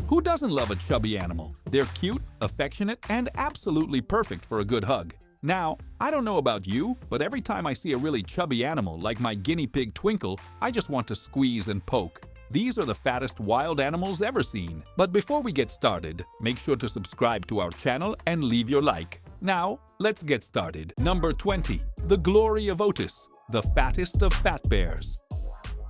Who doesn't love a chubby animal? They're cute, affectionate, and absolutely perfect for a good hug. Now, I don't know about you, but every time I see a really chubby animal like my guinea pig Twinkle, I just want to squeeze and poke. These are the fattest wild animals ever seen. But before we get started, make sure to subscribe to our channel and leave your like. Now, let's get started. Number 20. The glory of Otis, the fattest of fat bears.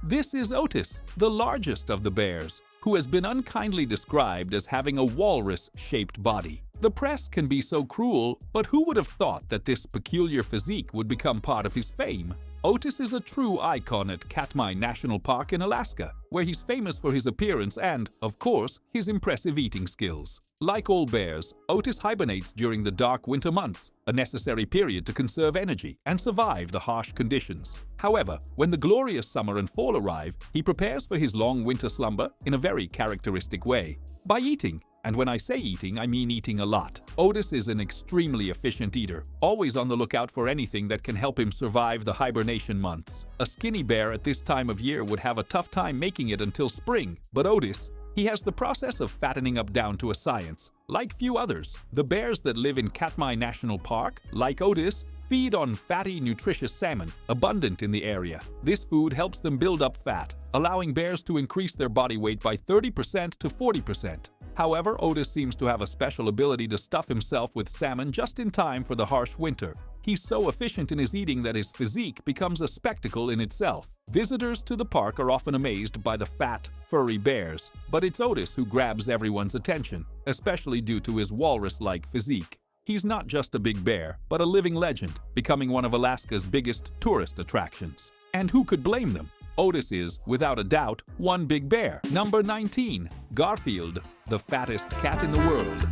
This is Otis, the largest of the bears, who has been unkindly described as having a walrus-shaped body. The press can be so cruel, but who would have thought that this peculiar physique would become part of his fame? Otis is a true icon at Katmai National Park in Alaska, where he's famous for his appearance and, of course, his impressive eating skills. Like all bears, Otis hibernates during the dark winter months, a necessary period to conserve energy and survive the harsh conditions. However, when the glorious summer and fall arrive, he prepares for his long winter slumber in a very characteristic way, by eating. And when I say eating, I mean eating a lot. Otis is an extremely efficient eater, always on the lookout for anything that can help him survive the hibernation months. A skinny bear at this time of year would have a tough time making it until spring, but Otis, he has the process of fattening up down to a science. Like few others, the bears that live in Katmai National Park, like Otis, feed on fatty, nutritious salmon, abundant in the area. This food helps them build up fat, allowing bears to increase their body weight by 30% to 40%. However, Otis seems to have a special ability to stuff himself with salmon just in time for the harsh winter. He's so efficient in his eating that his physique becomes a spectacle in itself. Visitors to the park are often amazed by the fat, furry bears, but it's Otis who grabs everyone's attention, especially due to his walrus-like physique. He's not just a big bear, but a living legend, becoming one of Alaska's biggest tourist attractions. And who could blame them? Otis is, without a doubt, one big bear. Number 19. Garfield, the fattest cat in the world.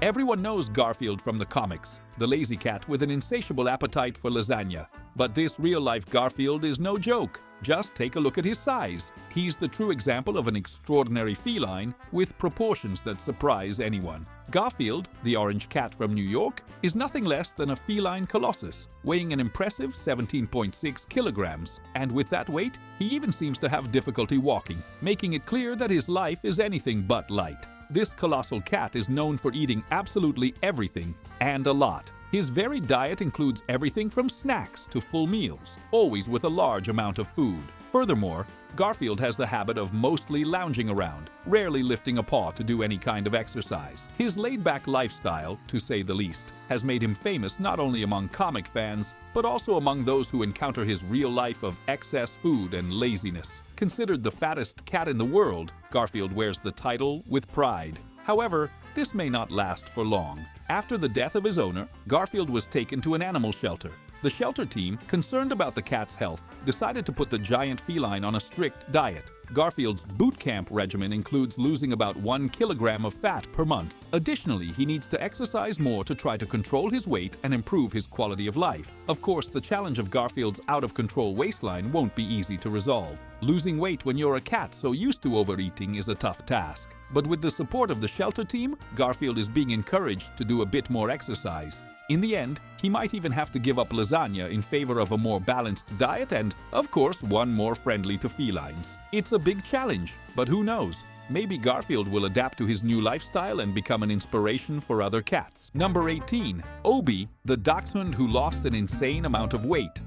Everyone knows Garfield from the comics, the lazy cat with an insatiable appetite for lasagna. But this real-life Garfield is no joke. Just take a look at his size. He's the true example of an extraordinary feline with proportions that surprise anyone. Garfield, the orange cat from New York, is nothing less than a feline colossus, weighing an impressive 17.6 kilograms. And with that weight, he even seems to have difficulty walking, making it clear that his life is anything but light. This colossal cat is known for eating absolutely everything, and a lot. His varied diet includes everything from snacks to full meals, always with a large amount of food. Furthermore, Garfield has the habit of mostly lounging around, rarely lifting a paw to do any kind of exercise. His laid-back lifestyle, to say the least, has made him famous not only among comic fans, but also among those who encounter his real life of excess food and laziness. Considered the fattest cat in the world, Garfield wears the title with pride. However, this may not last for long. After the death of his owner, Garfield was taken to an animal shelter. The shelter team, concerned about the cat's health, decided to put the giant feline on a strict diet. Garfield's boot camp regimen includes losing about 1 kilogram of fat per month. Additionally, he needs to exercise more to try to control his weight and improve his quality of life. Of course, the challenge of Garfield's out-of-control waistline won't be easy to resolve. Losing weight when you're a cat so used to overeating is a tough task. But with the support of the shelter team, Garfield is being encouraged to do a bit more exercise. In the end, he might even have to give up lasagna in favor of a more balanced diet and, of course, one more friendly to felines. It's a big challenge, but who knows? Maybe Garfield will adapt to his new lifestyle and become an inspiration for other cats. Number 18. Obie, the dachshund who lost an insane amount of weight.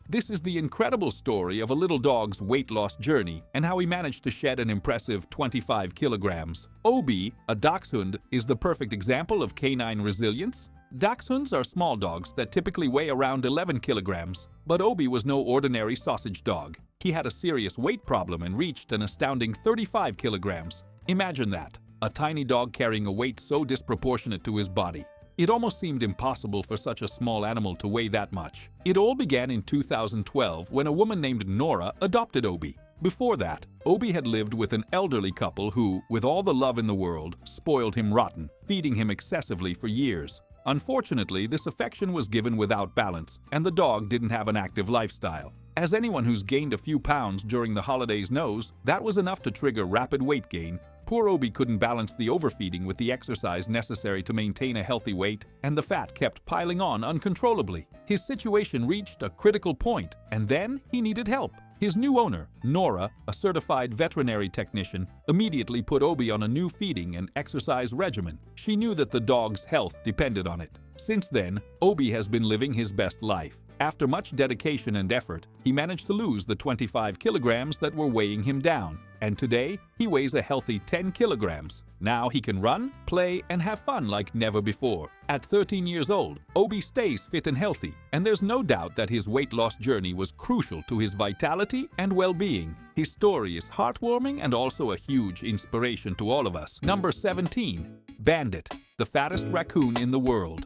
This is the incredible story of a little dog's weight loss journey and how he managed to shed an impressive 25 kilograms. Obie, a dachshund, is the perfect example of canine resilience. Dachshunds are small dogs that typically weigh around 11 kilograms, but Obie was no ordinary sausage dog. He had a serious weight problem and reached an astounding 35 kilograms. Imagine that, a tiny dog carrying a weight so disproportionate to his body. It almost seemed impossible for such a small animal to weigh that much. It all began in 2012 when a woman named Nora adopted Obie. Before that, Obie had lived with an elderly couple who, with all the love in the world, spoiled him rotten, feeding him excessively for years. Unfortunately, this affection was given without balance, and the dog didn't have an active lifestyle. As anyone who's gained a few pounds during the holidays knows, that was enough to trigger rapid weight gain, Poor Obie couldn't balance the overfeeding with the exercise necessary to maintain a healthy weight, and the fat kept piling on uncontrollably. His situation reached a critical point, and then he needed help. His new owner, Nora, a certified veterinary technician, immediately put Obie on a new feeding and exercise regimen. She knew that the dog's health depended on it. Since then, Obie has been living his best life. After much dedication and effort, he managed to lose the 25 kilograms that were weighing him down, and today he weighs a healthy 10 kilograms. Now he can run, play, and have fun like never before. At 13 years old, Obie stays fit and healthy, and there's no doubt that his weight loss journey was crucial to his vitality and well-being. His story is heartwarming and also a huge inspiration to all of us. Number 17. Bandit, the fattest raccoon in the world.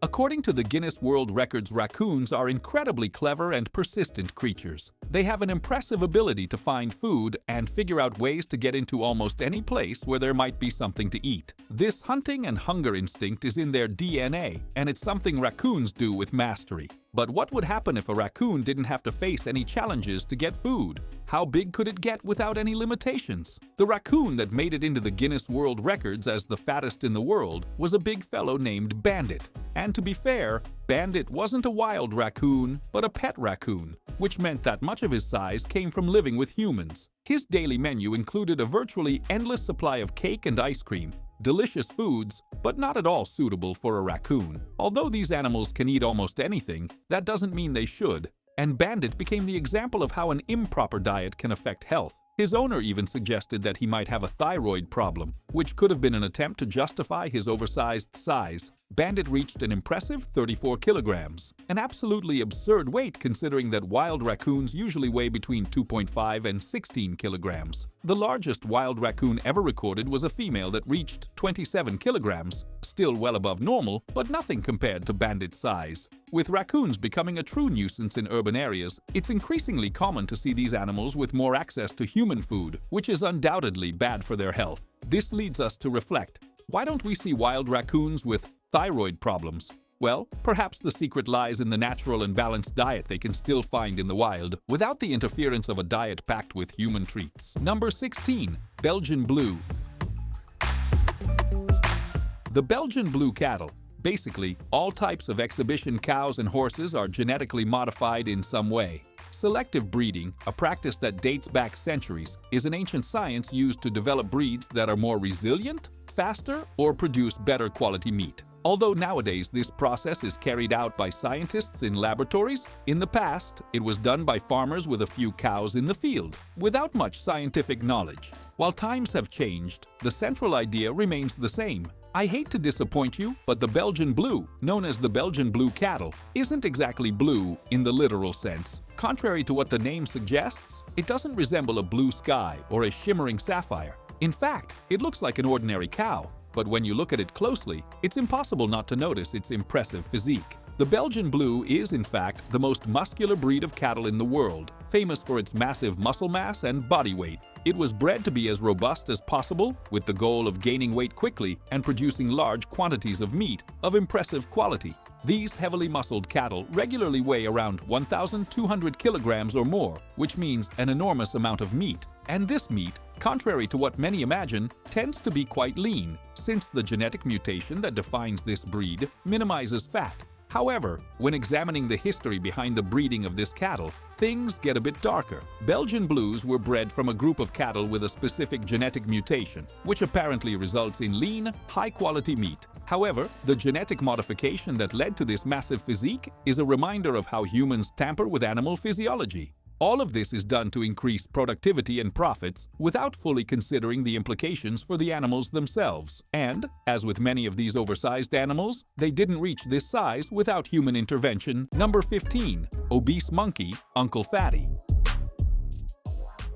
According to the Guinness World Records, raccoons are incredibly clever and persistent creatures. They have an impressive ability to find food and figure out ways to get into almost any place where there might be something to eat. This hunting and hunger instinct is in their DNA, and it's something raccoons do with mastery. But what would happen if a raccoon didn't have to face any challenges to get food? How big could it get without any limitations? The raccoon that made it into the Guinness World Records as the fattest in the world was a big fellow named Bandit. And to be fair, Bandit wasn't a wild raccoon, but a pet raccoon, which meant that much of his size came from living with humans. His daily menu included a virtually endless supply of cake and ice cream, delicious foods, but not at all suitable for a raccoon. Although these animals can eat almost anything, that doesn't mean they should. And Bandit became the example of how an improper diet can affect health. His owner even suggested that he might have a thyroid problem, which could have been an attempt to justify his oversized size. Bandit reached an impressive 34 kilograms, an absolutely absurd weight considering that wild raccoons usually weigh between 2.5 and 16 kilograms. The largest wild raccoon ever recorded was a female that reached 27 kilograms, still well above normal, but nothing compared to Bandit's size. With raccoons becoming a true nuisance in urban areas, it's increasingly common to see these animals with more access to human food, which is undoubtedly bad for their health. This leads us to reflect, why don't we see wild raccoons with thyroid problems? Well, perhaps the secret lies in the natural and balanced diet they can still find in the wild, without the interference of a diet packed with human treats. Number 16. Belgian Blue. The Belgian blue cattle. Basically, all types of exhibition cows and horses are genetically modified in some way. Selective breeding, a practice that dates back centuries, is an ancient science used to develop breeds that are more resilient, faster, or produce better quality meat. Although nowadays this process is carried out by scientists in laboratories, in the past it was done by farmers with a few cows in the field, without much scientific knowledge. While times have changed, the central idea remains the same. I hate to disappoint you, but the Belgian blue, known as the Belgian blue cattle, isn't exactly blue in the literal sense. Contrary to what the name suggests, it doesn't resemble a blue sky or a shimmering sapphire. In fact, it looks like an ordinary cow. But when you look at it closely, it's impossible not to notice its impressive physique. The Belgian Blue is, in fact, the most muscular breed of cattle in the world, famous for its massive muscle mass and body weight. It was bred to be as robust as possible, with the goal of gaining weight quickly and producing large quantities of meat of impressive quality. These heavily muscled cattle regularly weigh around 1,200 kilograms or more, which means an enormous amount of meat. And this meat, contrary to what many imagine, tends to be quite lean, since the genetic mutation that defines this breed minimizes fat. However, when examining the history behind the breeding of this cattle, things get a bit darker. Belgian Blues were bred from a group of cattle with a specific genetic mutation, which apparently results in lean, high-quality meat. However, the genetic modification that led to this massive physique is a reminder of how humans tamper with animal physiology. All of this is done to increase productivity and profits without fully considering the implications for the animals themselves. And, as with many of these oversized animals, they didn't reach this size without human intervention. Number 15. Obese monkey, Uncle Fatty.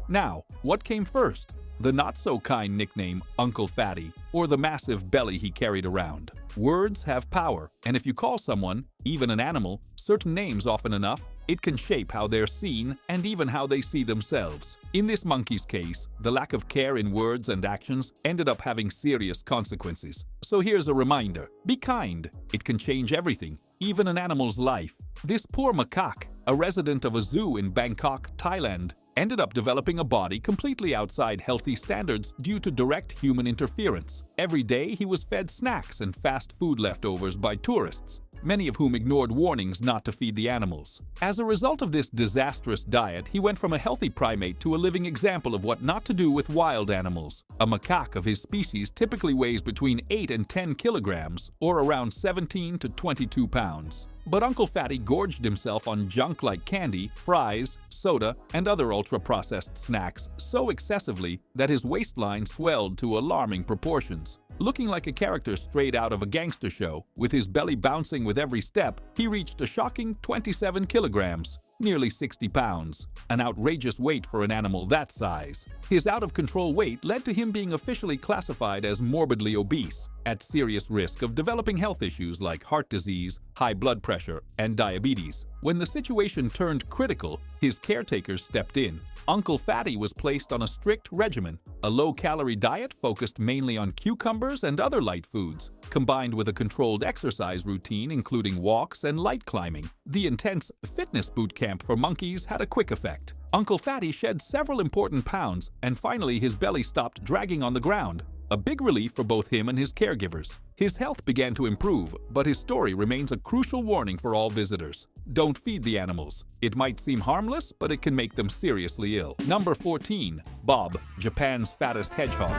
Now, what came first? The not-so-kind nickname Uncle Fatty, or the massive belly he carried around? Words have power, and if you call someone, even an animal, certain names often enough, it can shape how they're seen and even how they see themselves. In this monkey's case, the lack of care in words and actions ended up having serious consequences. So here's a reminder. Be kind. It can change everything, even an animal's life. This poor macaque, a resident of a zoo in Bangkok, Thailand, ended up developing a body completely outside healthy standards due to direct human interference. Every day he was fed snacks and fast food leftovers by tourists, many of whom ignored warnings not to feed the animals. As a result of this disastrous diet, he went from a healthy primate to a living example of what not to do with wild animals. A macaque of his species typically weighs between 8 and 10 kilograms, or around 17 to 22 pounds. But Uncle Fatty gorged himself on junk like candy, fries, soda, and other ultra-processed snacks so excessively that his waistline swelled to alarming proportions. Looking like a character straight out of a gangster show, with his belly bouncing with every step, he reached a shocking 27 kilograms, nearly 60 pounds, an outrageous weight for an animal that size. His out-of-control weight led to him being officially classified as morbidly obese, at serious risk of developing health issues like heart disease, high blood pressure, and diabetes. When the situation turned critical, his caretakers stepped in. Uncle Fatty was placed on a strict regimen, a low-calorie diet focused mainly on cucumbers and other light foods, combined with a controlled exercise routine including walks and light climbing. The intense fitness boot camp for monkeys had a quick effect. Uncle Fatty shed several important pounds, and finally his belly stopped dragging on the ground. A big relief for both him and his caregivers. His health began to improve, but his story remains a crucial warning for all visitors. Don't feed the animals. It might seem harmless, but it can make them seriously ill. Number 14. Bob, Japan's fattest hedgehog.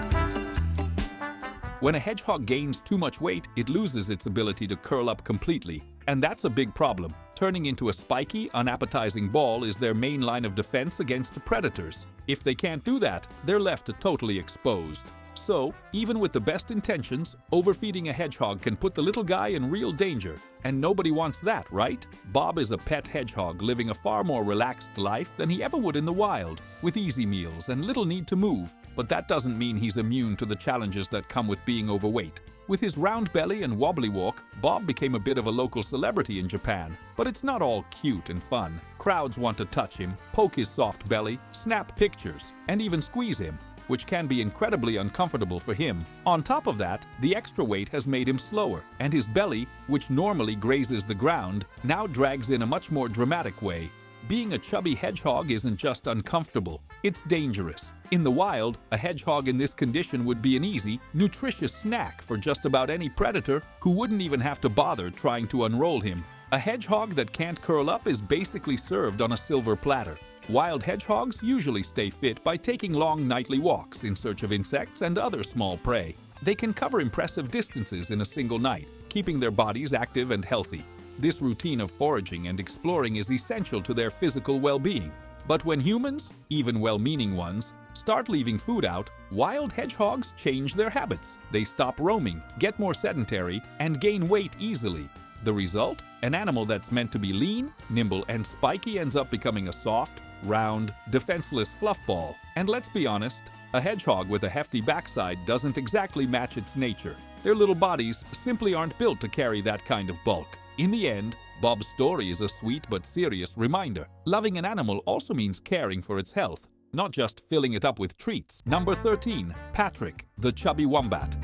When a hedgehog gains too much weight, it loses its ability to curl up completely. And that's a big problem. Turning into a spiky, unappetizing ball is their main line of defense against predators. If they can't do that, they're left totally exposed. So, even with the best intentions, overfeeding a hedgehog can put the little guy in real danger. And nobody wants that, right? Bob is a pet hedgehog living a far more relaxed life than he ever would in the wild, with easy meals and little need to move. But that doesn't mean he's immune to the challenges that come with being overweight. With his round belly and wobbly walk, Bob became a bit of a local celebrity in Japan. But it's not all cute and fun. Crowds want to touch him, poke his soft belly, snap pictures, and even squeeze him, which can be incredibly uncomfortable for him. On top of that, the extra weight has made him slower, and his belly, which normally grazes the ground, now drags in a much more dramatic way. Being a chubby hedgehog isn't just uncomfortable, it's dangerous. In the wild, a hedgehog in this condition would be an easy, nutritious snack for just about any predator who wouldn't even have to bother trying to unroll him. A hedgehog that can't curl up is basically served on a silver platter. Wild hedgehogs usually stay fit by taking long nightly walks in search of insects and other small prey. They can cover impressive distances in a single night, keeping their bodies active and healthy. This routine of foraging and exploring is essential to their physical well-being. But when humans, even well-meaning ones, start leaving food out, wild hedgehogs change their habits. They stop roaming, get more sedentary, and gain weight easily. The result? An animal that's meant to be lean, nimble, and spiky ends up becoming a soft, round, defenseless fluff ball. And let's be honest, a hedgehog with a hefty backside doesn't exactly match its nature. Their little bodies simply aren't built to carry that kind of bulk. In the end, Bob's story is a sweet but serious reminder. Loving an animal also means caring for its health, not just filling it up with treats. Number 13. Patrick, the chubby wombat.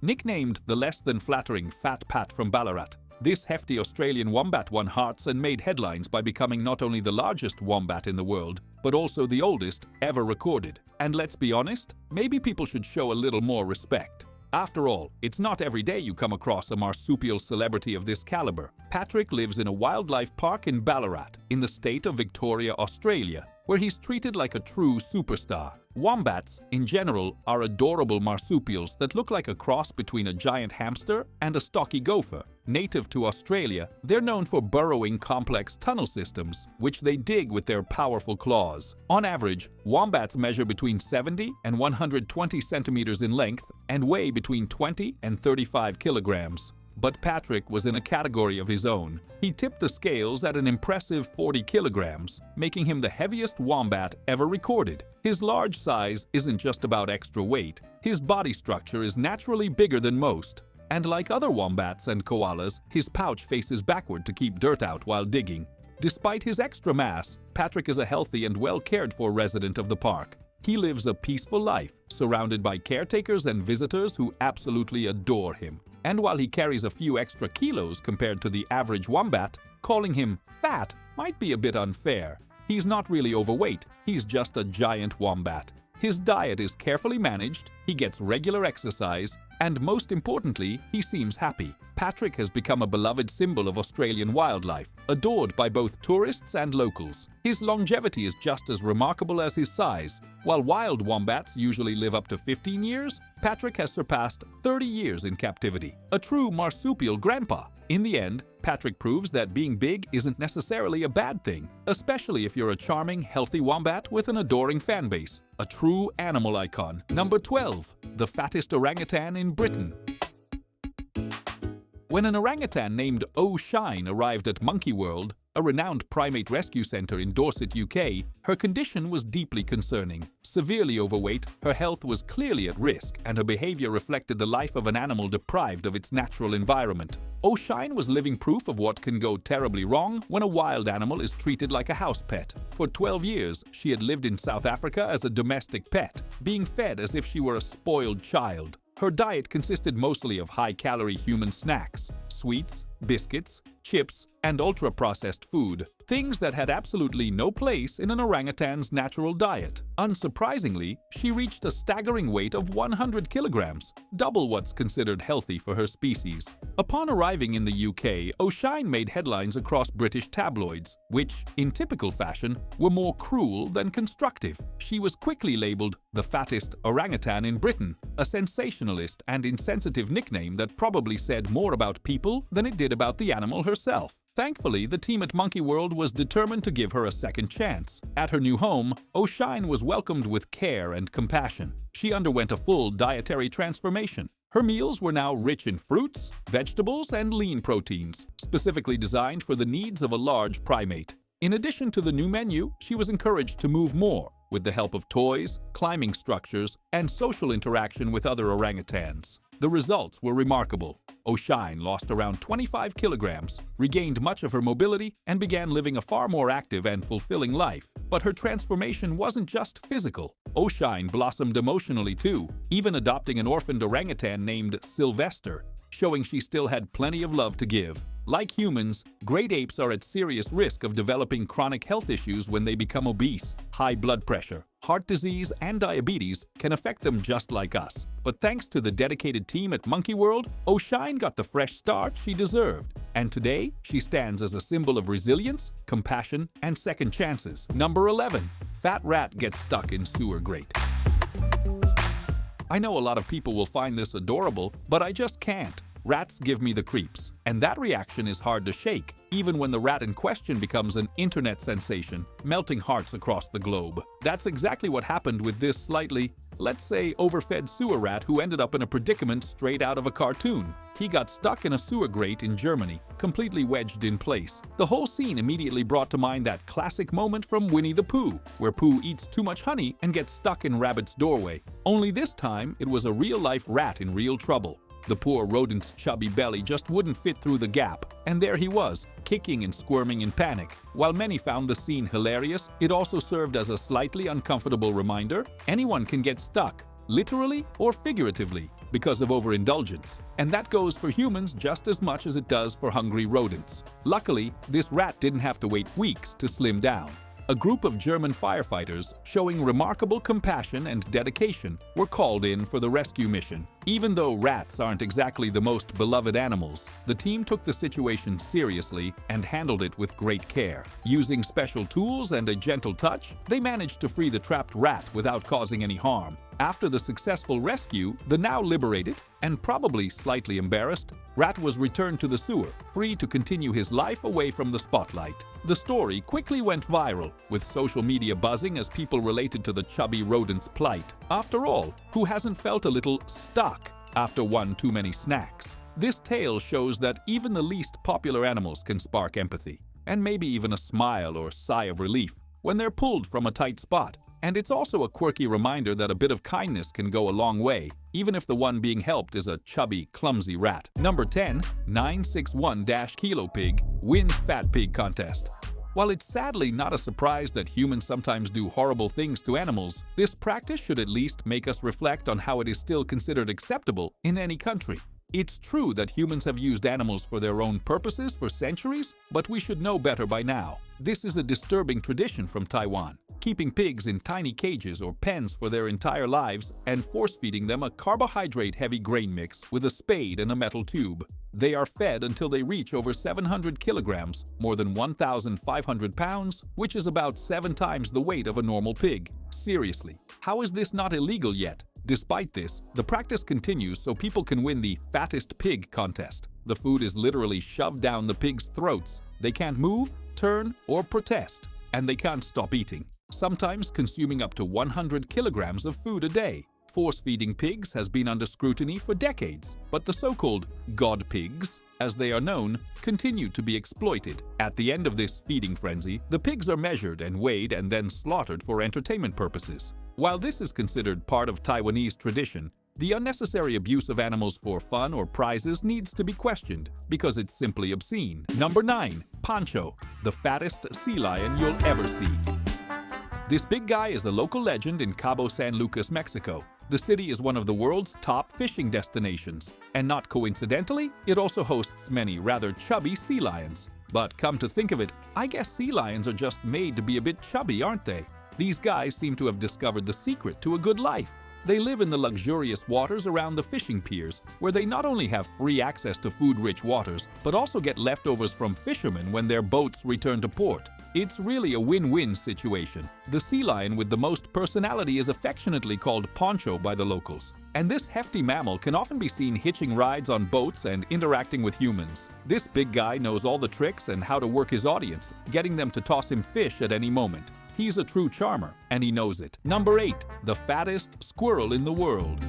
Nicknamed the less than flattering Fat Pat from Ballarat, this hefty Australian wombat won hearts and made headlines by becoming not only the largest wombat in the world, but also the oldest ever recorded. And let's be honest, maybe people should show a little more respect. After all, it's not every day you come across a marsupial celebrity of this caliber. Patrick lives in a wildlife park in Ballarat, in the state of Victoria, Australia, where he's treated like a true superstar. Wombats, in general, are adorable marsupials that look like a cross between a giant hamster and a stocky gopher. Native to Australia, they're known for burrowing complex tunnel systems, which they dig with their powerful claws. On average, wombats measure between 70 and 120 centimeters in length and weigh between 20 and 35 kilograms. But Patrick was in a category of his own. He tipped the scales at an impressive 40 kilograms, making him the heaviest wombat ever recorded. His large size isn't just about extra weight. His body structure is naturally bigger than most. And like other wombats and koalas, his pouch faces backward to keep dirt out while digging. Despite his extra mass, Patrick is a healthy and well-cared-for resident of the park. He lives a peaceful life, surrounded by caretakers and visitors who absolutely adore him. And while he carries a few extra kilos compared to the average wombat, calling him fat might be a bit unfair. He's not really overweight, he's just a giant wombat. His diet is carefully managed, he gets regular exercise, and most importantly, he seems happy. Patrick has become a beloved symbol of Australian wildlife, adored by both tourists and locals. His longevity is just as remarkable as his size. While wild wombats usually live up to 15 years, Patrick has surpassed 30 years in captivity. A true marsupial grandpa. In the end, Patrick proves that being big isn't necessarily a bad thing, especially if you're a charming, healthy wombat with an adoring fan base. A true animal icon. Number 12. The fattest orangutan in Britain. When an orangutan named Oshine arrived at Monkey World, a renowned primate rescue center in Dorset, UK, her condition was deeply concerning. Severely overweight, her health was clearly at risk, and her behavior reflected the life of an animal deprived of its natural environment. Oshine was living proof of what can go terribly wrong when a wild animal is treated like a house pet. For 12 years, she had lived in South Africa as a domestic pet, being fed as if she were a spoiled child. Her diet consisted mostly of high-calorie human snacks, sweets, biscuits, chips, and ultra-processed food, things that had absolutely no place in an orangutan's natural diet. Unsurprisingly, she reached a staggering weight of 100 kilograms, double what's considered healthy for her species. Upon arriving in the UK, Oshine made headlines across British tabloids, which, in typical fashion, were more cruel than constructive. She was quickly labelled the fattest orangutan in Britain, a sensationalist and insensitive nickname that probably said more about people than it did about the animal herself. Thankfully, the team at Monkey World was determined to give her a second chance. At her new home, Oshine was welcomed with care and compassion. She underwent a full dietary transformation. Her meals were now rich in fruits, vegetables, and lean proteins, specifically designed for the needs of a large primate. In addition to the new menu, she was encouraged to move more, with the help of toys, climbing structures, and social interaction with other orangutans. The results were remarkable. Oshine lost around 25 kilograms, regained much of her mobility, and began living a far more active and fulfilling life. But her transformation wasn't just physical. Oshine blossomed emotionally too, even adopting an orphaned orangutan named Sylvester, showing she still had plenty of love to give. Like humans, great apes are at serious risk of developing chronic health issues when they become obese. High blood pressure, heart disease, and diabetes can affect them just like us. But thanks to the dedicated team at Monkey World, Oshine got the fresh start she deserved. And today, she stands as a symbol of resilience, compassion, and second chances. Number 11. Fat rat gets stuck in sewer grate. I know a lot of people will find this adorable, but I just can't. Rats give me the creeps, and that reaction is hard to shake, even when the rat in question becomes an internet sensation, melting hearts across the globe. That's exactly what happened with this slightly, let's say, overfed sewer rat who ended up in a predicament straight out of a cartoon. He got stuck in a sewer grate in Germany, completely wedged in place. The whole scene immediately brought to mind that classic moment from Winnie the Pooh, where Pooh eats too much honey and gets stuck in Rabbit's doorway. Only this time, it was a real-life rat in real trouble. The poor rodent's chubby belly just wouldn't fit through the gap, and there he was, kicking and squirming in panic. While many found the scene hilarious, it also served as a slightly uncomfortable reminder: anyone can get stuck, literally or figuratively, because of overindulgence. And that goes for humans just as much as it does for hungry rodents. Luckily, this rat didn't have to wait weeks to slim down. A group of German firefighters, showing remarkable compassion and dedication, were called in for the rescue mission. Even though rats aren't exactly the most beloved animals, the team took the situation seriously and handled it with great care. Using special tools and a gentle touch, they managed to free the trapped rat without causing any harm. After the successful rescue, the now liberated, and probably slightly embarrassed, rat was returned to the sewer, free to continue his life away from the spotlight. The story quickly went viral, with social media buzzing as people related to the chubby rodent's plight. After all, who hasn't felt a little stuck after one too many snacks? This tale shows that even the least popular animals can spark empathy, and maybe even a smile or sigh of relief, when they're pulled from a tight spot. And it's also a quirky reminder that a bit of kindness can go a long way, even if the one being helped is a chubby, clumsy rat. Number 10. 961-Kilo Pig wins Fat Pig Contest. While it's sadly not a surprise that humans sometimes do horrible things to animals, this practice should at least make us reflect on how it is still considered acceptable in any country. It's true that humans have used animals for their own purposes for centuries, but we should know better by now. This is a disturbing tradition from Taiwan, keeping pigs in tiny cages or pens for their entire lives and force-feeding them a carbohydrate-heavy grain mix with a spade and a metal tube. They are fed until they reach over 700 kilograms, more than 1,500 pounds, which is about 7 times the weight of a normal pig. Seriously, how is this not illegal yet? Despite this, the practice continues so people can win the Fattest Pig contest. The food is literally shoved down the pigs' throats. They can't move, turn, or protest, and they can't stop eating, sometimes consuming up to 100 kilograms of food a day. Force-feeding pigs has been under scrutiny for decades, but the so-called god pigs, as they are known, continue to be exploited. At the end of this feeding frenzy, the pigs are measured and weighed and then slaughtered for entertainment purposes. While this is considered part of Taiwanese tradition, the unnecessary abuse of animals for fun or prizes needs to be questioned because it's simply obscene. Number 9. Poncho, the fattest sea lion you'll ever see. This big guy is a local legend in Cabo San Lucas, Mexico. The city is one of the world's top fishing destinations, and not coincidentally, it also hosts many rather chubby sea lions. But come to think of it, I guess sea lions are just made to be a bit chubby, aren't they? These guys seem to have discovered the secret to a good life. They live in the luxurious waters around the fishing piers, where they not only have free access to food-rich waters, but also get leftovers from fishermen when their boats return to port. It's really a win-win situation. The sea lion with the most personality is affectionately called Poncho by the locals, and this hefty mammal can often be seen hitching rides on boats and interacting with humans. This big guy knows all the tricks and how to work his audience, getting them to toss him fish at any moment. He's a true charmer, and he knows it. Number 8. The fattest squirrel in the world.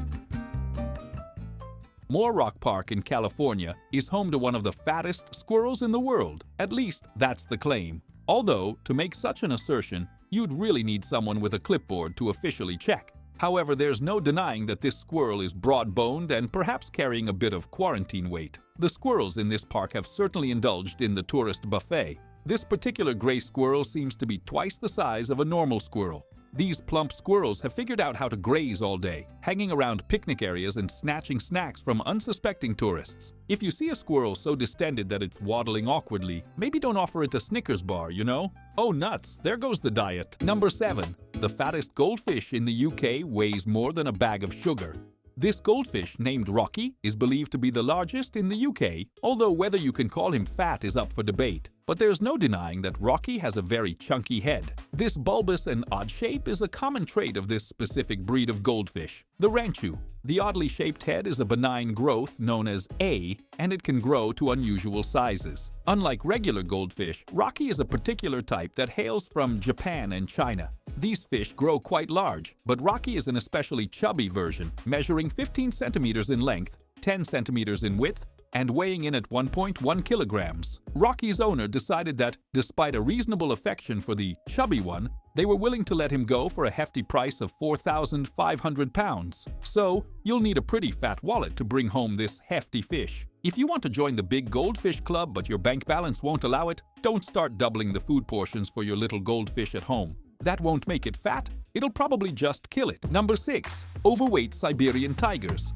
Moorrock Park in California is home to one of the fattest squirrels in the world. At least, that's the claim. Although, to make such an assertion, you'd really need someone with a clipboard to officially check. However, there's no denying that this squirrel is broad-boned and perhaps carrying a bit of quarantine weight. The squirrels in this park have certainly indulged in the tourist buffet. This particular gray squirrel seems to be twice the size of a normal squirrel. These plump squirrels have figured out how to graze all day, hanging around picnic areas and snatching snacks from unsuspecting tourists. If you see a squirrel so distended that it's waddling awkwardly, maybe don't offer it a Snickers bar, you know? Oh nuts, there goes the diet. Number 7. The fattest goldfish in the UK weighs more than a bag of sugar. This goldfish, named Rocky, is believed to be the largest in the UK, although whether you can call him fat is up for debate. But there's no denying that Rocky has a very chunky head. This bulbous and odd shape is a common trait of this specific breed of goldfish, the Ranchu. The oddly shaped head is a benign growth known as A, and it can grow to unusual sizes. Unlike regular goldfish, Rocky is a particular type that hails from Japan and China. These fish grow quite large, but Rocky is an especially chubby version, measuring 15 centimeters in length, 10 centimeters in width, and weighing in at 1.1 kilograms. Rocky's owner decided that, despite a reasonable affection for the chubby one, they were willing to let him go for a hefty price of 4,500 pounds. So, you'll need a pretty fat wallet to bring home this hefty fish. If you want to join the big goldfish club but your bank balance won't allow it, don't start doubling the food portions for your little goldfish at home. That won't make it fat, it'll probably just kill it. Number 6. Overweight Siberian tigers.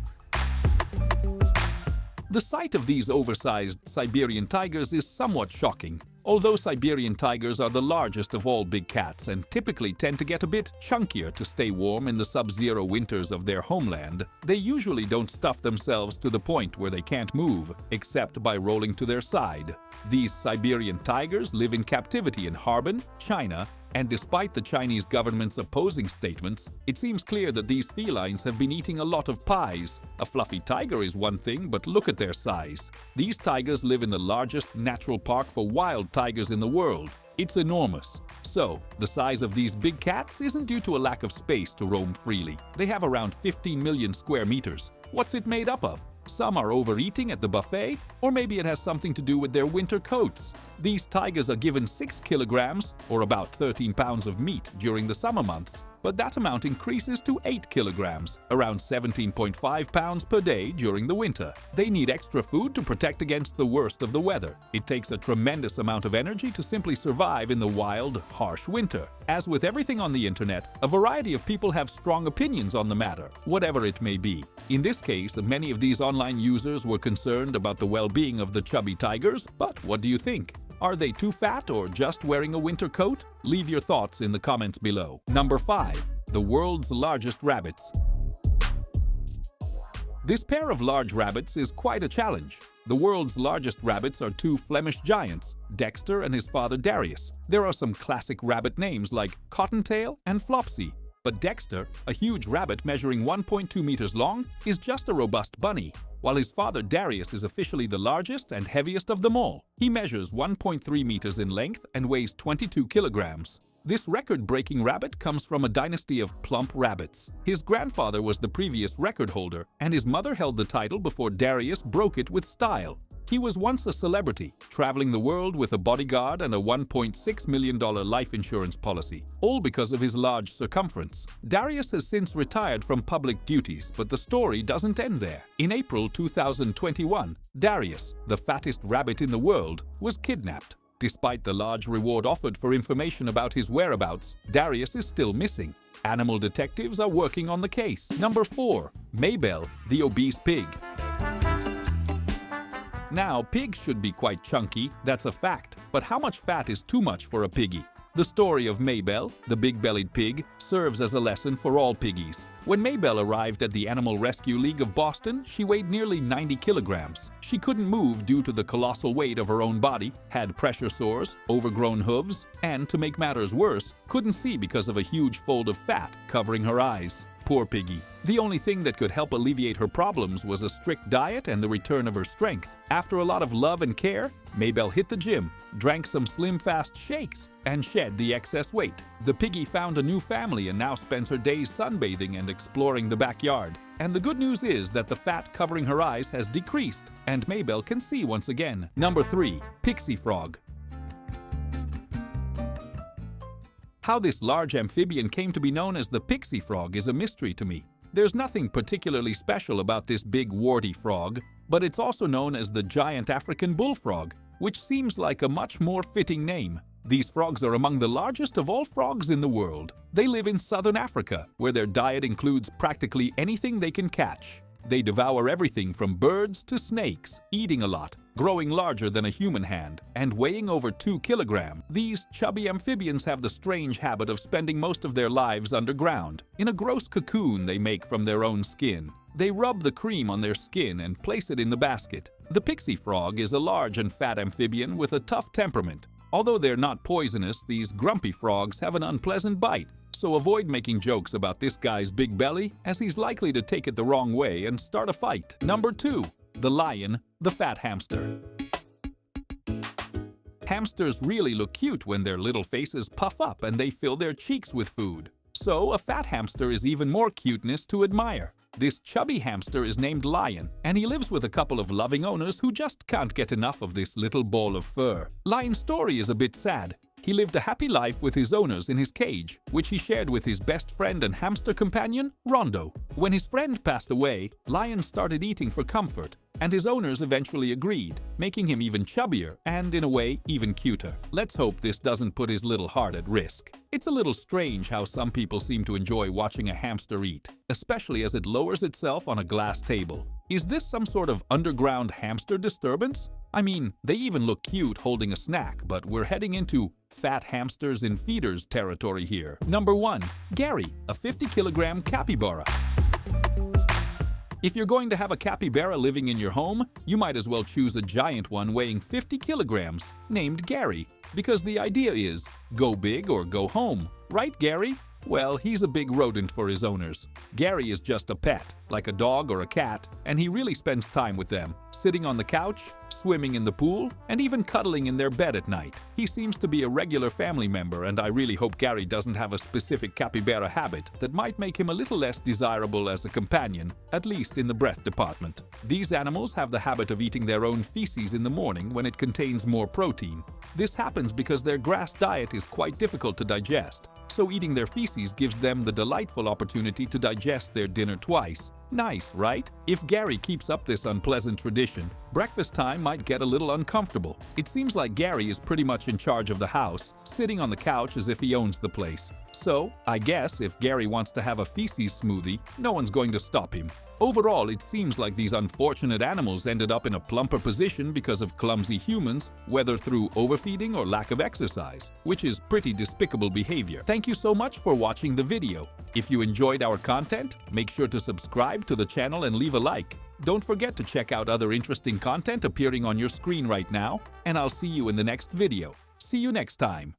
The sight of these oversized Siberian tigers is somewhat shocking. Although Siberian tigers are the largest of all big cats and typically tend to get a bit chunkier to stay warm in the sub-zero winters of their homeland, they usually don't stuff themselves to the point where they can't move, except by rolling to their side. These Siberian tigers live in captivity in Harbin, China, and despite the Chinese government's opposing statements, it seems clear that these felines have been eating a lot of pies. A fluffy tiger is one thing, but look at their size. These tigers live in the largest natural park for wild tigers in the world. It's enormous. So, the size of these big cats isn't due to a lack of space to roam freely. They have around 15 million square meters. What's it made up of? Some are overeating at the buffet, or maybe it has something to do with their winter coats. These tigers are given 6 kilograms, or about 13 pounds of meat during the summer months, but that amount increases to 8 kilograms, around 17.5 pounds per day during the winter. They need extra food to protect against the worst of the weather. It takes a tremendous amount of energy to simply survive in the wild, harsh winter. As with everything on the internet, a variety of people have strong opinions on the matter, whatever it may be. In this case, many of these online users were concerned about the well-being of the chubby tigers, but what do you think? Are they too fat or just wearing a winter coat? Leave your thoughts in the comments below. Number 5. The world's largest rabbits. This pair of large rabbits is quite a challenge. The world's largest rabbits are two Flemish giants, Dexter and his father Darius. There are some classic rabbit names like Cottontail and Flopsy. But Dexter, a huge rabbit measuring 1.2 meters long, is just a robust bunny, while his father Darius is officially the largest and heaviest of them all. He measures 1.3 meters in length and weighs 22 kilograms. This record-breaking rabbit comes from a dynasty of plump rabbits. His grandfather was the previous record holder, and his mother held the title before Darius broke it with style. He was once a celebrity, traveling the world with a bodyguard and a $1.6 million life insurance policy, all because of his large circumference. Darius has since retired from public duties, but the story doesn't end there. In April 2021, Darius, the fattest rabbit in the world, was kidnapped. Despite the large reward offered for information about his whereabouts, Darius is still missing. Animal detectives are working on the case. Number 4. Maybel, the obese pig. Now, pigs should be quite chunky, that's a fact, but how much fat is too much for a piggy? The story of Maybel, the big-bellied pig, serves as a lesson for all piggies. When Maybel arrived at the Animal Rescue League of Boston, she weighed nearly 90 kilograms. She couldn't move due to the colossal weight of her own body, had pressure sores, overgrown hooves, and, to make matters worse, couldn't see because of a huge fold of fat covering her eyes. Poor piggy. The only thing that could help alleviate her problems was a strict diet and the return of her strength. After a lot of love and care, Maybel hit the gym, drank some Slim Fast shakes, and shed the excess weight. The piggy found a new family and now spends her days sunbathing and exploring the backyard. And the good news is that the fat covering her eyes has decreased, and Maybel can see once again. Number 3. Pixie frog. How this large amphibian came to be known as the pixie frog is a mystery to me. There's nothing particularly special about this big warty frog, but it's also known as the giant African bullfrog, which seems like a much more fitting name. These frogs are among the largest of all frogs in the world. They live in southern Africa, where their diet includes practically anything they can catch. They devour everything from birds to snakes, eating a lot, growing larger than a human hand, and weighing over 2 kilograms. These chubby amphibians have the strange habit of spending most of their lives underground, in a gross cocoon they make from their own skin. They rub the cream on their skin and place it in the basket. The pixie frog is a large and fat amphibian with a tough temperament. Although they're not poisonous, these grumpy frogs have an unpleasant bite, so avoid making jokes about this guy's big belly, as he's likely to take it the wrong way and start a fight. Number 2. The lion, the fat hamster. Hamsters really look cute when their little faces puff up and they fill their cheeks with food. So a fat hamster is even more cuteness to admire. This chubby hamster is named Lion, and he lives with a couple of loving owners who just can't get enough of this little ball of fur. Lion's story is a bit sad. He lived a happy life with his owners in his cage, which he shared with his best friend and hamster companion, Rondo. When his friend passed away, Lion started eating for comfort, and his owners eventually agreed, making him even chubbier and, in a way, even cuter. Let's hope this doesn't put his little heart at risk. It's a little strange how some people seem to enjoy watching a hamster eat, especially as it lowers itself on a glass table. Is this some sort of underground hamster disturbance? I mean, they even look cute holding a snack, but we're heading into fat hamsters in feeders territory here. Number 1. Gary, a 50-kilogram capybara. If you're going to have a capybara living in your home, you might as well choose a giant one weighing 50 kilograms, named Gary, because the idea is, go big or go home. Right, Gary? Well, he's a big rodent for his owners. Gary is just a pet, like a dog or a cat, and he really spends time with them, sitting on the couch, swimming in the pool, and even cuddling in their bed at night. He seems to be a regular family member, and I really hope Gary doesn't have a specific capybara habit that might make him a little less desirable as a companion, at least in the breath department. These animals have the habit of eating their own feces in the morning when it contains more protein. This happens because their grass diet is quite difficult to digest, so eating their feces gives them the delightful opportunity to digest their dinner twice. Nice, right? If Gary keeps up this unpleasant tradition, breakfast time might get a little uncomfortable. It seems like Gary is pretty much in charge of the house, sitting on the couch as if he owns the place. So, I guess if Gary wants to have a feces smoothie, no one's going to stop him. Overall, it seems like these unfortunate animals ended up in a plumper position because of clumsy humans, whether through overfeeding or lack of exercise, which is pretty despicable behavior. Thank you so much for watching the video. If you enjoyed our content, make sure to subscribe to the channel and leave a like. Don't forget to check out other interesting content appearing on your screen right now, and I'll see you in the next video. See you next time.